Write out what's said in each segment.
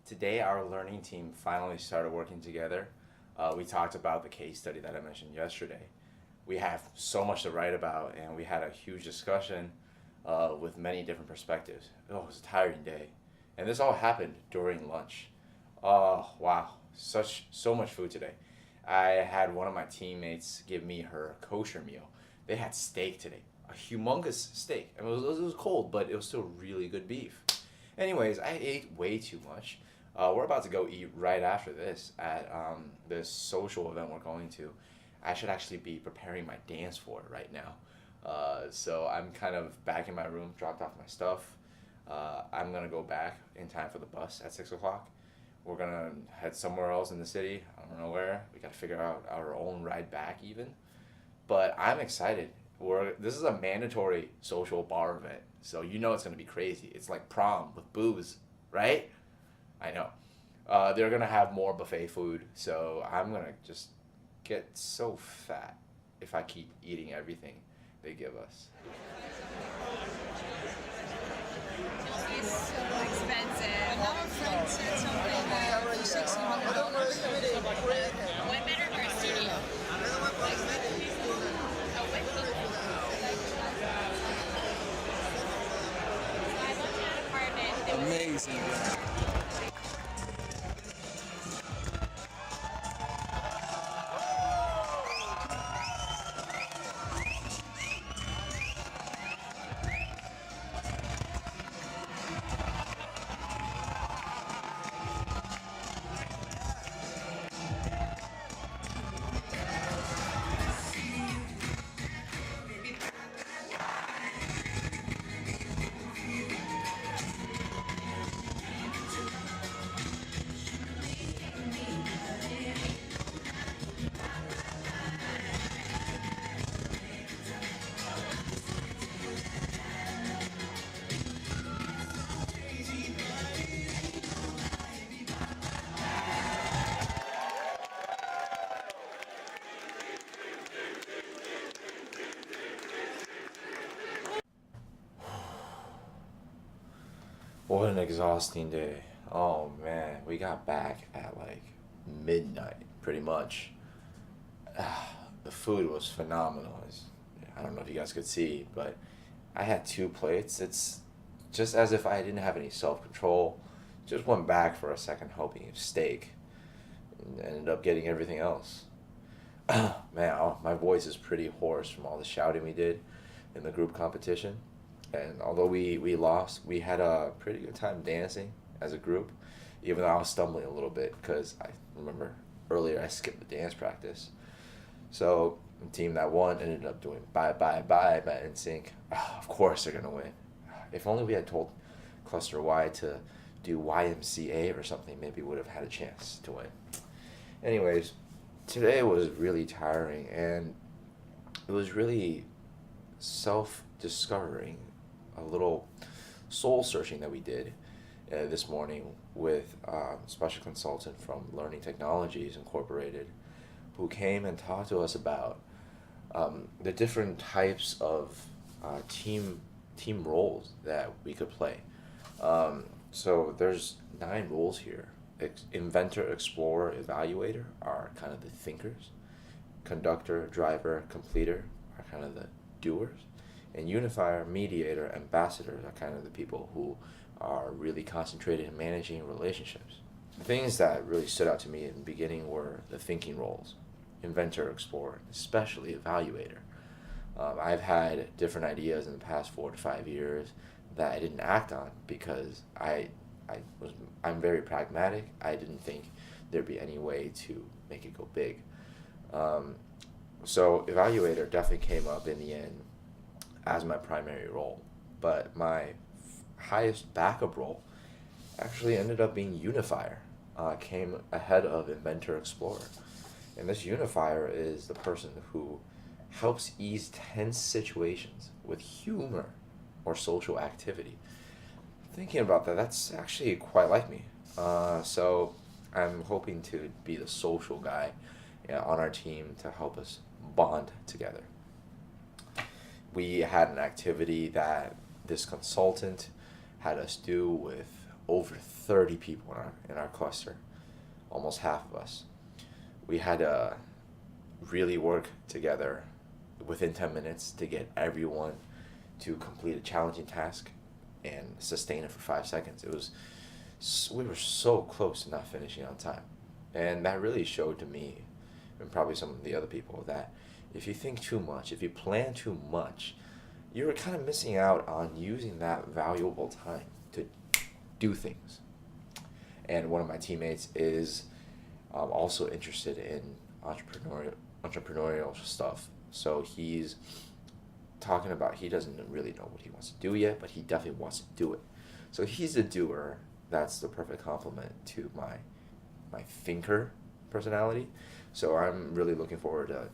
Today, our learning team finally started working together. We talked about the case study that I mentioned yesterday. We have so much to write about, and we had a huge discussion with many different perspectives. Oh, it was a tiring day, and this all happened during lunch. Oh wow, so much food today. I had one of my teammates give me her kosher meal. They had steak today, a humongous steak. I mean, it was cold, but it was still really good beef. Anyways, I ate way too much. We're about to go eat right after this at this social event we're going to. I should actually be preparing my dance for it right now. So I'm kind of back in my room, dropped off my stuff. I'm gonna go back in time for the bus at 6 o'clock. We're gonna head somewhere else in the city. I don't know where. We gotta figure out our own ride back even. But I'm excited. This is a mandatory social bar event, so you know it's gonna be crazy. It's like prom with booze, right? I know. They're gonna have more buffet food, so I'm gonna just get so fat if I keep eating everything they give us. It's so expensive. Another friend said something that $1,600. One bedroom or a studio? Oh, with people. So I looked at an apartment. It was Amazing. What an exhausting day. Oh man, we got back at like midnight, pretty much. The food was phenomenal. I don't know if you guys could see, but I had two plates. It's just as if I didn't have any self control. Just went back for a second helping of steak and ended up getting everything else. Man, my voice is pretty hoarse from all the shouting we did in the group competition. And although we lost, we had a pretty good time dancing as a group, even though I was stumbling a little bit because I remember earlier I skipped the dance practice. So the team that won ended up doing Bye Bye Bye by NSYNC. Of course they're gonna win. If only we had told Cluster Y to do YMCA or something, maybe we would have had a chance to win. Anyways, today was really tiring and it was really self discovering, a little soul searching that we did this morning with a special consultant from Learning Technologies Incorporated who came and talked to us about the different types of team roles that we could play. So there's 9 roles here. Inventor, explorer, evaluator are kind of the thinkers. Conductor, driver, completer are kind of the doers. And unifier, mediator, ambassadors are kind of the people who are really concentrated in managing relationships. The things that really stood out to me in the beginning were the thinking roles, inventor, explorer, especially evaluator. I've had different ideas in the past 4 to 5 years that I didn't act on because I'm very pragmatic. I didn't think there'd be any way to make it go big. So evaluator definitely came up in the end as my primary role, but my highest backup role actually ended up being unifier. Came ahead of inventor explorer, and this unifier is the person who helps ease tense situations with humor or social activity. Thinking about that, that's actually quite like me. So I'm hoping to be the social guy, on our team to help us bond together. We had an activity that this consultant had us do with over 30 people in our cluster, almost half of us. We had to really work together within 10 minutes to get everyone to complete a challenging task and sustain it for 5 seconds. We were so close to not finishing on time. And that really showed to me, and probably some of the other people, that if you think too much, if you plan too much, you're kind of missing out on using that valuable time to do things. And one of my teammates is also interested in entrepreneurial stuff. So he's talking about, he doesn't really know what he wants to do yet, but he definitely wants to do it. So he's a doer. That's the perfect complement to my thinker personality. So I'm really looking forward to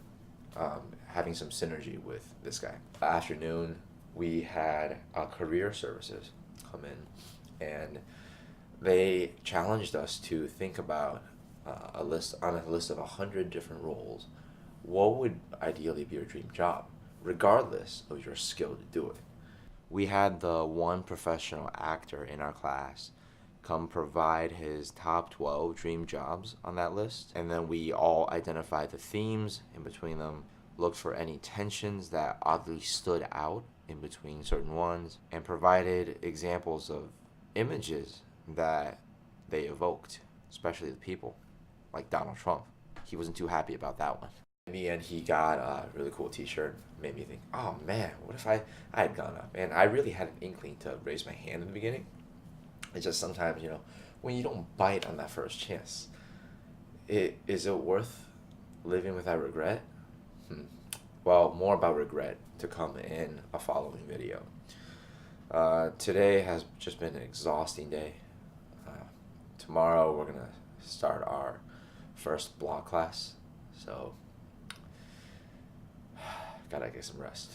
having some synergy with this guy. Afternoon, we had career services come in, and they challenged us to think about a list of 100 different roles. What would ideally be your dream job, regardless of your skill to do it? We had the one professional actor in our class come provide his top 12 dream jobs on that list, and then we all identified the themes in between them, looked for any tensions that oddly stood out in between certain ones, and provided examples of images that they evoked, especially the people, like Donald Trump. He wasn't too happy about that one. In the end, he got a really cool t-shirt. Made me think, oh man, what if I had gone up? And I really had an inkling to raise my hand in the beginning. It's just sometimes, when you don't bite on that first chance, is it worth living with that regret? Well, more about regret to come in a following video. Today has just been an exhausting day. Tomorrow we're gonna start our first block class, so gotta get some rest.